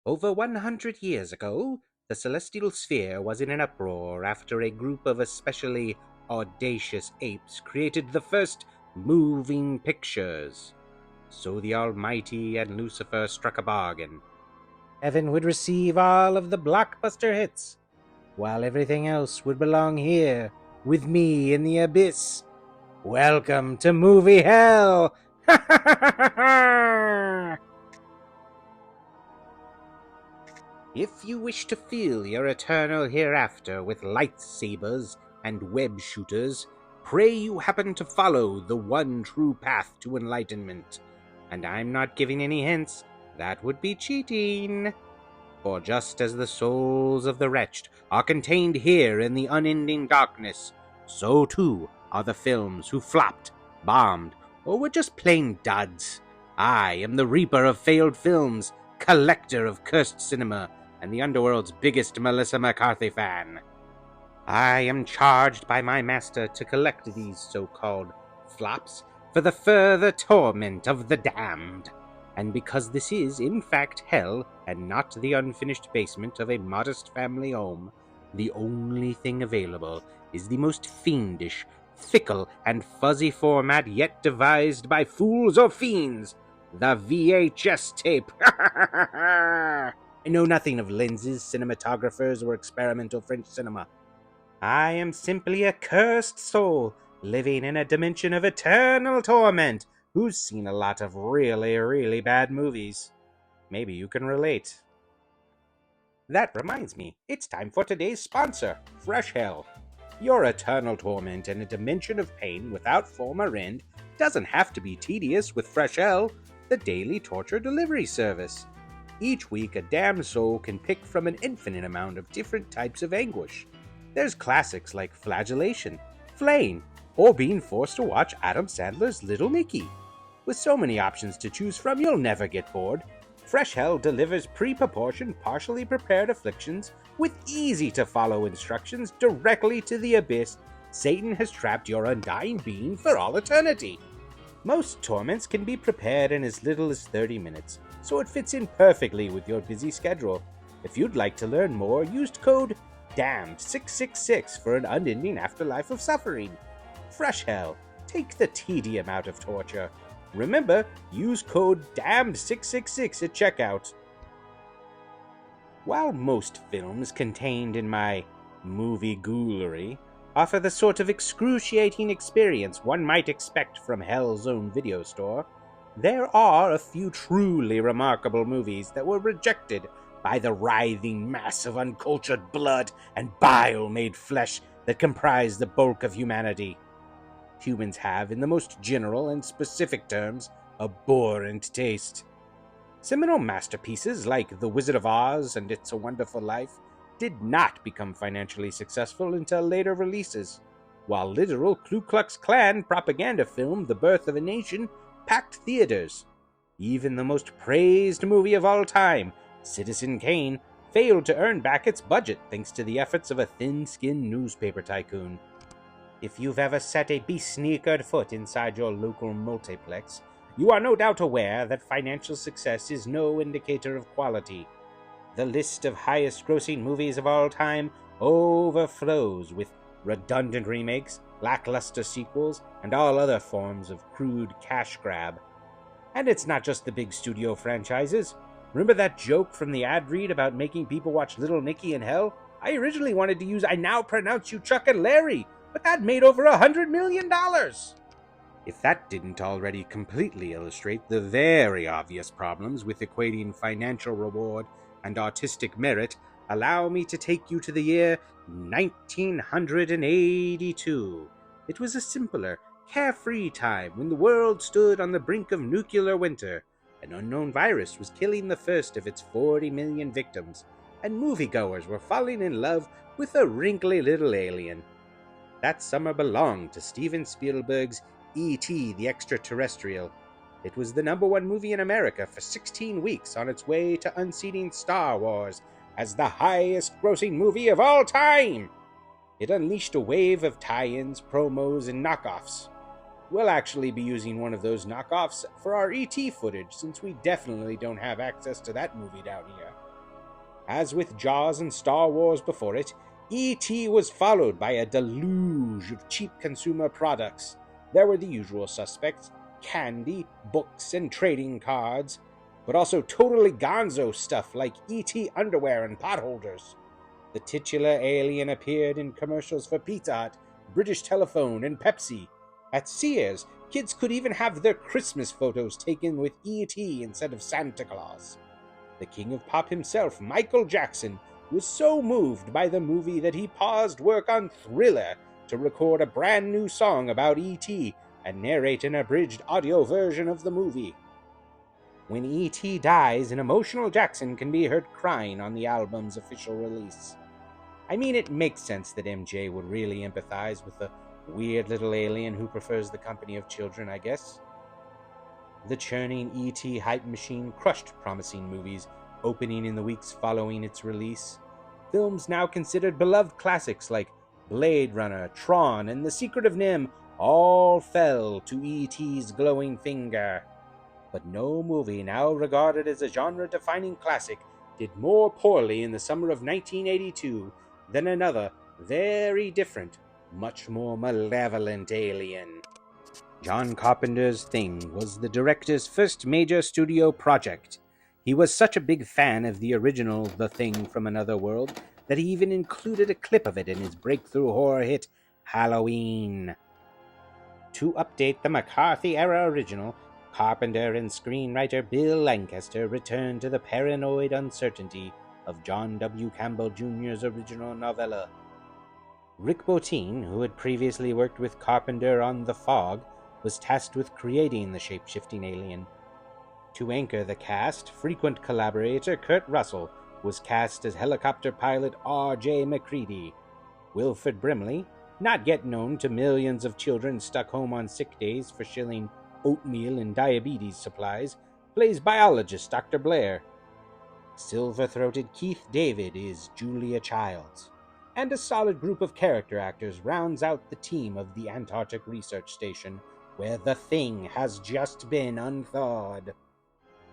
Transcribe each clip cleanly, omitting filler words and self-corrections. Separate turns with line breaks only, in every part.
Over 100 years ago, the celestial sphere was in an uproar after a group of especially audacious apes created the first moving pictures. So the Almighty and Lucifer struck a bargain. Heaven would receive all of the blockbuster hits, while everything else would belong here with me in the abyss. Welcome to movie hell! If you wish to fill your eternal hereafter with lightsabers and web shooters, pray you happen to follow the one true path to enlightenment. And I'm not giving any hints, that would be cheating. For just as the souls of the wretched are contained here in the unending darkness, so too are the films who flopped, bombed, or were just plain duds. I am the reaper of failed films, collector of cursed cinema, and the underworld's biggest Melissa McCarthy fan. I am charged by my master to collect these so-called flops for the further torment of the damned. And because this is, in fact, hell, and not the unfinished basement of a modest family home, the only thing available is the most fiendish, fickle, and fuzzy format yet devised by fools or fiends, the VHS tape. I know nothing of lenses, cinematographers, or experimental French cinema. I am simply a cursed soul, living in a dimension of eternal torment, who's seen a lot of really, really bad movies. Maybe you can relate. That reminds me, it's time for today's sponsor, Fresh Hell. Your eternal torment in a dimension of pain without form or end doesn't have to be tedious with Fresh Hell, the daily torture delivery service. Each week, a damned soul can pick from an infinite amount of different types of anguish. There's classics like flagellation, flaying, or being forced to watch Adam Sandler's Little Nicky. With so many options to choose from, you'll never get bored. Fresh Hell delivers pre-proportioned, partially prepared afflictions with easy-to-follow instructions directly to the abyss Satan has trapped your undying being for all eternity. Most torments can be prepared in as little as 30 minutes, so it fits in perfectly with your busy schedule. If you'd like to learn more, use code DAMNED666 for an unending afterlife of suffering. Fresh Hell, take the tedium out of torture. Remember, use code DAMNED666 at checkout. While most films contained in my movie ghoulery offer the sort of excruciating experience one might expect from Hell's own video store, there are a few truly remarkable movies that were rejected by the writhing mass of uncultured blood and bile-made flesh that comprise the bulk of humanity. Humans have, in the most general and specific terms, abhorrent taste. Seminal masterpieces like The Wizard of Oz and It's a Wonderful Life did not become financially successful until later releases, while literal Ku Klux Klan propaganda film The Birth of a Nation packed theaters. Even the most praised movie of all time, Citizen Kane, failed to earn back its budget thanks to the efforts of a thin-skinned newspaper tycoon. If you've ever set a besneakered foot inside your local multiplex, you are no doubt aware that financial success is no indicator of quality. The list of highest-grossing movies of all time overflows with redundant remakes, lackluster sequels, and all other forms of crude cash grab. And it's not just the big studio franchises. Remember that joke from the ad read about making people watch Little Nicky in hell? I originally wanted to use I Now Pronounce You Chuck and Larry, but that made over $100 million! If that didn't already completely illustrate the very obvious problems with equating financial reward and artistic merit, allow me to take you to the year 1982. It was a simpler, carefree time when the world stood on the brink of nuclear winter. An unknown virus was killing the first of its 40 million victims, and moviegoers were falling in love with a wrinkly little alien. That summer belonged to Steven Spielberg's E.T. the Extraterrestrial. It was the #1 movie in America for 16 weeks on its way to unseating Star Wars as the highest-grossing movie of all time. It unleashed a wave of tie-ins, promos, and knockoffs. We'll actually be using one of those knockoffs for our E.T. footage, since we definitely don't have access to that movie down here. As with Jaws and Star Wars before it, E.T. was followed by a deluge of cheap consumer products. There were the usual suspects: candy, books, and trading cards, but also totally gonzo stuff like E.T. underwear and potholders. The titular alien appeared in commercials for Pizza Hut, British Telephone, and Pepsi. At Sears, kids could even have their Christmas photos taken with E.T. instead of Santa Claus. The king of pop himself, Michael Jackson, was so moved by the movie that he paused work on Thriller to record a brand new song about E.T. and narrate an abridged audio version of the movie. When E.T. dies, an emotional Jackson can be heard crying on the album's official release. I mean, it makes sense that MJ would really empathize with the weird little alien who prefers the company of children, I guess. The churning E.T. hype machine crushed promising movies opening in the weeks following its release. Films now considered beloved classics like Blade Runner, Tron, and The Secret of NIMH all fell to E.T.'s glowing finger. But no movie now regarded as a genre-defining classic did more poorly in the summer of 1982 than another, very different, much more malevolent alien. John Carpenter's Thing was the director's first major studio project. He was such a big fan of the original The Thing from Another World that he even included a clip of it in his breakthrough horror hit, Halloween. To update the McCarthy-era original, Carpenter and screenwriter Bill Lancaster returned to the paranoid uncertainty of John W. Campbell Jr.'s original novella. Rick Bottin, who had previously worked with Carpenter on The Fog, was tasked with creating the shape-shifting alien. To anchor the cast, frequent collaborator Kurt Russell was cast as helicopter pilot R.J. MacReady. Wilford Brimley, not yet known to millions of children stuck home on sick days for shilling oatmeal and diabetes supplies, plays biologist Dr. Blair. Silver-throated Keith David is Julia Childs. And a solid group of character actors rounds out the team of the Antarctic Research Station, where the Thing has just been unthawed.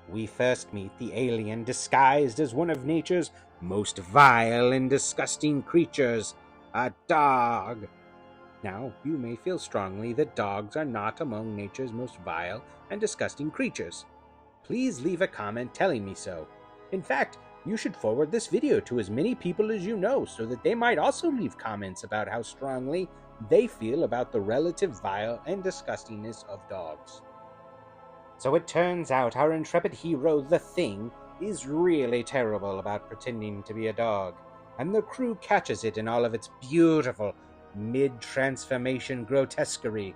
We first meet the alien disguised as one of nature's most vile and disgusting creatures, a dog. Now, you may feel strongly that dogs are not among nature's most vile and disgusting creatures. Please leave a comment telling me so. In fact, you should forward this video to as many people as you know so that they might also leave comments about how strongly they feel about the relative vile and disgustingness of dogs. So it turns out our intrepid hero, the Thing, is really terrible about pretending to be a dog, and the crew catches it in all of its beautiful, mid-transformation grotesquerie.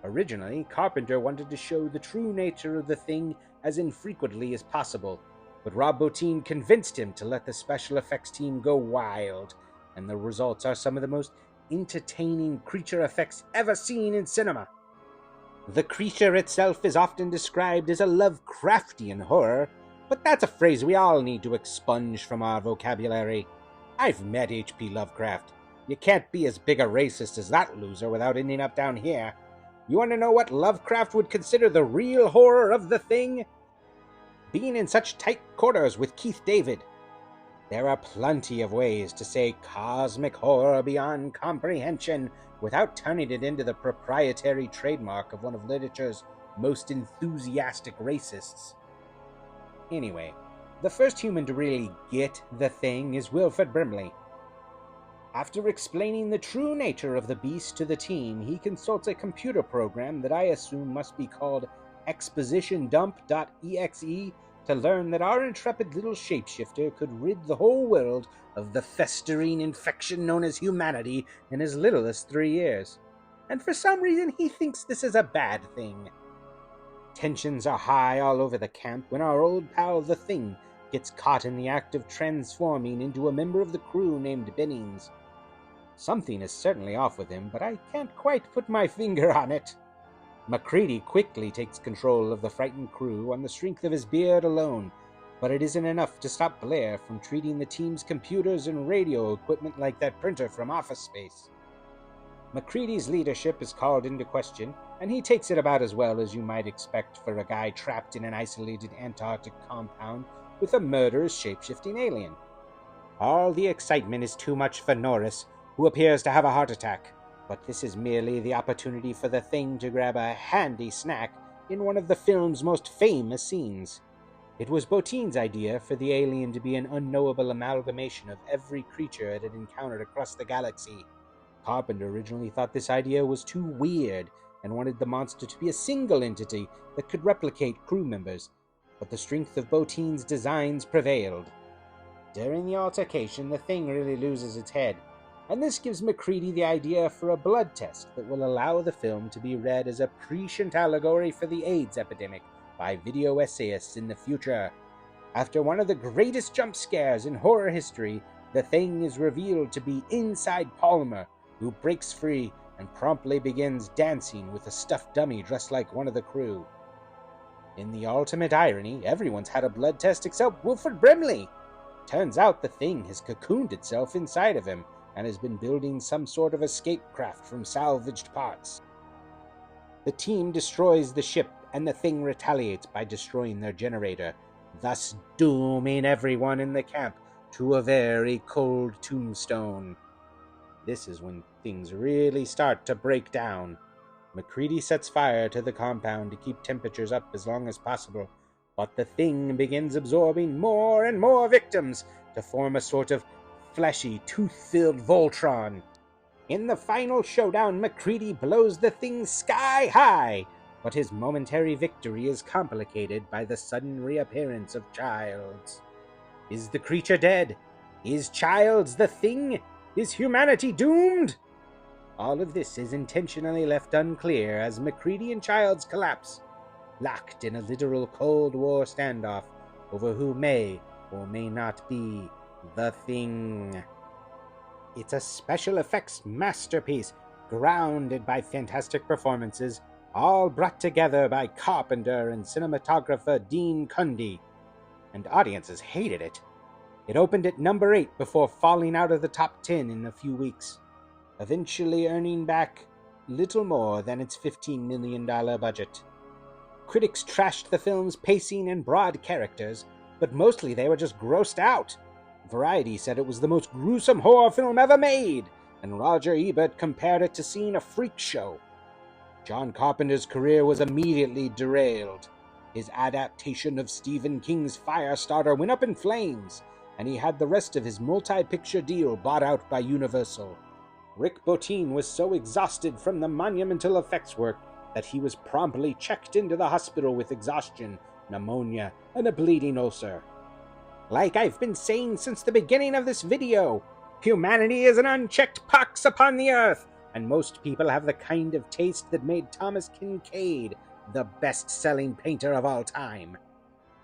Originally, Carpenter wanted to show the true nature of the Thing as infrequently as possible, but Rob Bottin convinced him to let the special effects team go wild, and the results are some of the most entertaining creature effects ever seen in cinema. The creature itself is often described as a Lovecraftian horror, but that's a phrase we all need to expunge from our vocabulary. I've met H.P. Lovecraft. You can't be as big a racist as that loser without ending up down here. You want to know what Lovecraft would consider the real horror of the Thing? Being in such tight quarters with Keith David. There are plenty of ways to say cosmic horror beyond comprehension without turning it into the proprietary trademark of one of literature's most enthusiastic racists. Anyway, the first human to really get the Thing is Wilford Brimley. After explaining the true nature of the beast to the team, he consults a computer program that I assume must be called expositiondump.exe to learn that our intrepid little shapeshifter could rid the whole world of the festering infection known as humanity in as little as 3 years. And for some reason he thinks this is a bad thing. Tensions are high all over the camp when our old pal the Thing gets caught in the act of transforming into a member of the crew named Bennings. Something is certainly off with him, but I can't quite put my finger on it. MacReady quickly takes control of the frightened crew on the strength of his beard alone, but it isn't enough to stop Blair from treating the team's computers and radio equipment like that printer from Office Space. MacReady's leadership is called into question, and he takes it about as well as you might expect for a guy trapped in an isolated Antarctic compound with a murderous shape-shifting alien. All the excitement is too much for Norris, who appears to have a heart attack. But this is merely the opportunity for the Thing to grab a handy snack in one of the film's most famous scenes. It was Botine's idea for the alien to be an unknowable amalgamation of every creature it had encountered across the galaxy. Carpenter originally thought this idea was too weird and wanted the monster to be a single entity that could replicate crew members, but the strength of Botine's designs prevailed. During the altercation, the Thing really loses its head, and this gives MacReady the idea for a blood test that will allow the film to be read as a prescient allegory for the AIDS epidemic by video essayists in the future. After one of the greatest jump scares in horror history, the Thing is revealed to be Inside Palmer, who breaks free and promptly begins dancing with a stuffed dummy dressed like one of the crew. In the ultimate irony, everyone's had a blood test except Wilfred Brimley. Turns out the Thing has cocooned itself inside of him and has been building some sort of escape craft from salvaged parts. The team destroys the ship, and the Thing retaliates by destroying their generator, thus dooming everyone in the camp to a very cold tombstone. This is when things really start to break down. MacReady sets fire to the compound to keep temperatures up as long as possible, but the Thing begins absorbing more and more victims to form a sort of fleshy, tooth-filled Voltron. In the final showdown, MacReady blows the Thing sky high, but his momentary victory is complicated by the sudden reappearance of Childs. Is the creature dead? Is Childs the Thing? Is humanity doomed? All of this is intentionally left unclear as MacReady and Childs collapse, locked in a literal Cold War standoff over who may or may not be the Thing. It's a special effects masterpiece, grounded by fantastic performances, all brought together by Carpenter and cinematographer Dean Cundey. And audiences hated it. It opened at number 8 before falling out of the top 10 in a few weeks, eventually earning back little more than its $15 million budget. Critics trashed the film's pacing and broad characters, but mostly they were just grossed out. Variety said it was the most gruesome horror film ever made, and Roger Ebert compared it to seeing a freak show. John Carpenter's career was immediately derailed. His adaptation of Stephen King's Firestarter went up in flames, and he had the rest of his multi-picture deal bought out by Universal. Rick Bottin was so exhausted from the monumental effects work that he was promptly checked into the hospital with exhaustion, pneumonia, and a bleeding ulcer. Like I've been saying since the beginning of this video, humanity is an unchecked pox upon the earth, and most people have the kind of taste that made Thomas Kinkade the best-selling painter of all time.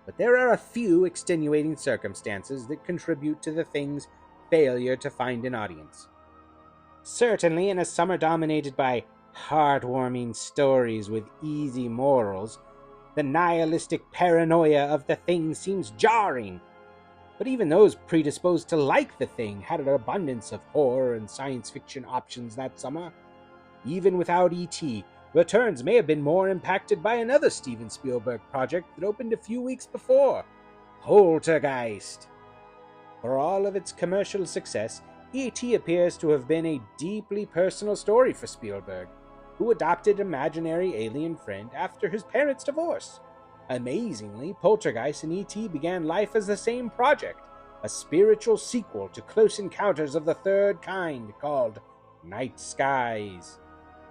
But there are a few extenuating circumstances that contribute to the Thing's failure to find an audience. Certainly, in a summer dominated by heartwarming stories with easy morals, the nihilistic paranoia of the Thing seems jarring. But even those predisposed to like the Thing had an abundance of horror and science fiction options that summer. Even without E.T., returns may have been more impacted by another Steven Spielberg project that opened a few weeks before, Poltergeist. For all of its commercial success, E.T. appears to have been a deeply personal story for Spielberg, who adopted an imaginary alien friend after his parents' divorce. Amazingly, Poltergeist and E.T. began life as the same project, a spiritual sequel to Close Encounters of the Third Kind called Night Skies.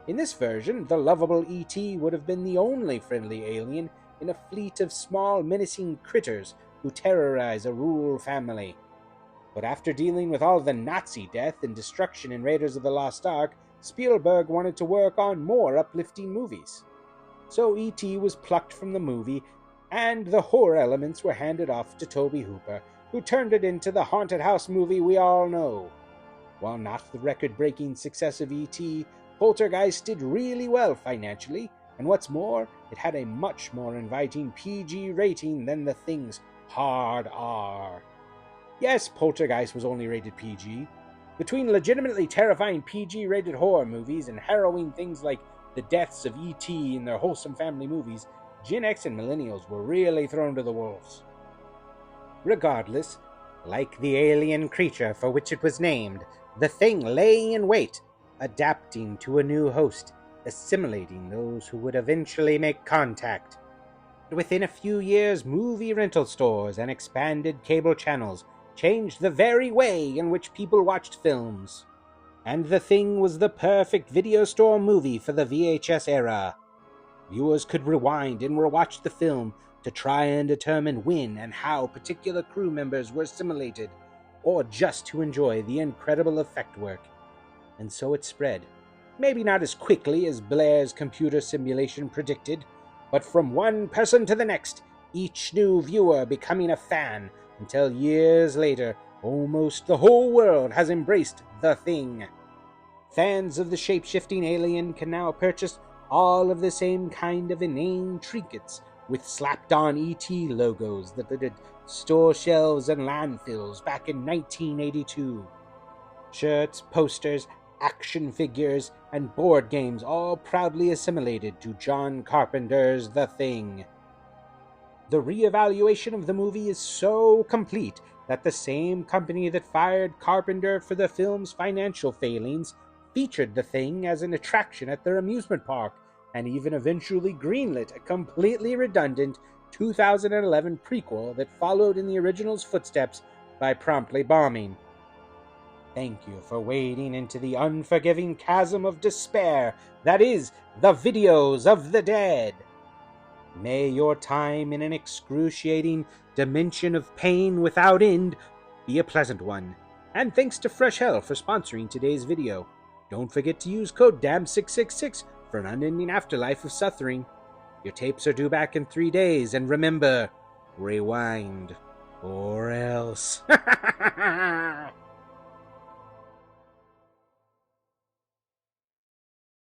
In this version, the lovable E.T. would have been the only friendly alien in a fleet of small, menacing critters who terrorize a rural family. But after dealing with all the Nazi death and destruction in Raiders of the Lost Ark, Spielberg wanted to work on more uplifting movies. So E.T. was plucked from the movie, and the horror elements were handed off to Tobe Hooper, who turned it into the haunted house movie we all know. While not the record-breaking success of E.T., Poltergeist did really well financially, and what's more, it had a much more inviting PG rating than the Thing's hard R. Yes, Poltergeist was only rated PG. Between legitimately terrifying PG-rated horror movies and harrowing things like the deaths of E.T. in their wholesome family movies, Gen X and millennials were really thrown to the wolves. Regardless, Like the alien creature for which it was named, the thing lay in wait, adapting to a new host, assimilating those who would eventually make contact. Within a few years, movie rental stores and expanded cable channels changed the very way in which people watched films. And The Thing was the perfect video store movie for the VHS era. Viewers could rewind and rewatch the film to try and determine when and how particular crew members were assimilated, or just to enjoy the incredible effect work. And so it spread. Maybe not as quickly as Blair's computer simulation predicted, but from one person to the next, each new viewer becoming a fan, until years later, almost the whole world has embraced The Thing. Fans of the shape-shifting alien can now purchase all of the same kind of inane trinkets with slapped-on ET logos that littered store shelves and landfills back in 1982. Shirts, posters, action figures, and board games all proudly assimilated to John Carpenter's The Thing. The reevaluation of the movie is so complete that the same company that fired Carpenter for the film's financial failings featured The Thing as an attraction at their amusement park, and even eventually greenlit a completely redundant 2011 prequel that followed in the original's footsteps by promptly bombing. Thank you for wading into the unforgiving chasm of despair that is the videos of the dead. May your time in an excruciating dimension of pain without end be a pleasant one. And thanks to Fresh Hell for sponsoring today's video. Don't forget to use code DAM666 for an unending afterlife of suffering. Your tapes are due back in 3 days, and remember, rewind, or else.